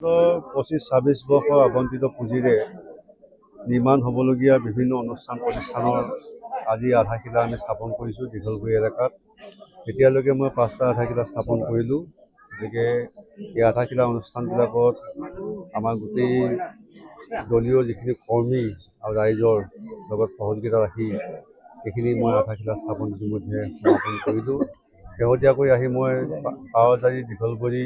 25-26 বৰ্ষ আবণ্টিত পুঁজিৰে নিৰ্মাণ হ'বলগীয়া বিভিন্ন অনুষ্ঠান প্ৰতিষ্ঠানৰ আজি আধাৰশিলা আমি স্থাপন কৰিছোঁ দীঘলগুৰি এলেকাত। এতিয়ালৈকে মই 5টা আধাৰশিলা স্থাপন কৰিলোঁ। গতিকে এই আধাৰশিলা অনুষ্ঠানবিলাকত আমাৰ গোটেই দলীয় যিখিনি কৰ্মী আৰু ৰাইজৰ লগত সহযোগিতা ৰাখি এইখিনি মই আধাৰশিলা স্থাপন ইতিমধ্যে সমাপন কৰিলোঁ। শেহতীয়াকৈ আহি মই পাৱজাৰী দীঘলগুৰি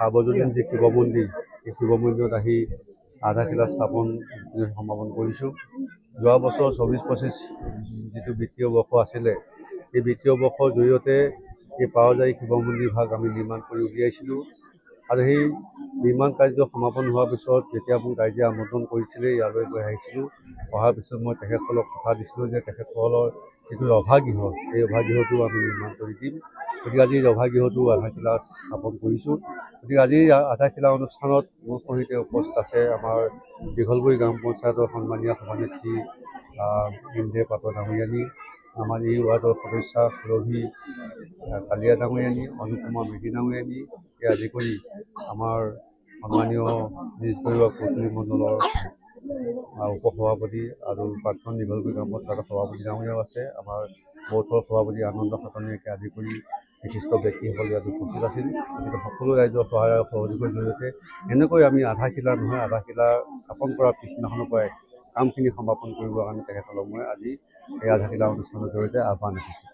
সাৰ্বজনীন যি শিৱ মন্দিৰ, এই শিৱ মন্দিৰত আহি আধাৰশিলা স্থাপন সমাপন কৰিছোঁ। যোৱা বছৰ 24-25 যিটো বিত্তীয় বৰ্ষ আছিলে, এই বিত্তীয় বৰ্ষৰ জৰিয়তে এই পাৱজাৰী শিৱ মন্দিৰ ভাগ আমি নিৰ্মাণ কৰি উলিয়াইছিলোঁ। আৰু সেই নিৰ্মাণ কাৰ্য সমাপন হোৱাৰ পিছত যেতিয়া মোক ৰাইজে আমন্ত্ৰণ কৰিছিলে, ইয়ালৈ গৈ আহিছিলোঁ। অহাৰ পিছত মই তেখেতসকলক কথা দিছিলোঁ যে তেখেতসকলৰ যিটো ৰভাগৃহ, এই ৰভাগৃহটো আমি নিৰ্মাণ কৰি দিম। গতিকে আজি ৰভাগৃহটো আধাৰশিলা স্থাপন কৰিছোঁ। গতিকে আজি আধাৰশিলা অনুষ্ঠানত মোৰ সৈতে উপস্থিত আছে আমাৰ দীঘলগুৰি গ্ৰাম পঞ্চায়তৰ সন্মানীয় সভানেত্ৰী ইন্দ্ৰে পাটৰ ডাঙৰীয়ানী, আমাৰ এই ৱাৰ্ডৰ সদস্যা সুৰভী কালিয়া ডাঙৰীয়ানী, অনুপমা মেধি ডাঙৰীয়ানীকে আদি কৰি আমাৰ সন্মানীয় নিজ বৰুৱা কৌশলী মণ্ডলৰ উপসভাপতি আৰু প্ৰাক্তন দীঘলগুৰি গ্ৰাম পঞ্চায়তৰ সভাপতি ডাঙৰীয়াও আছে। আমাৰ বৌথৰ সভাপতি আনন্দ খাটনিয়াকে আদি কৰি বিশিষ্ট ব্যক্তিসকল ইয়াত উপস্থিত আছিল। গতিকে সকলো ৰাইজৰ সহায় আৰু সহযোগৰ জৰিয়তে এনেকৈ আমি আধাৰশিলা স্থাপন কৰাৰ পিছদিনাখনৰ পৰাই কামখিনি সমাপন কৰিবৰ কাৰণে তেখেতসকলক মই আজি এই আধাৰশিলা অনুষ্ঠানৰ জৰিয়তে আহ্বান ৰাখিছোঁ।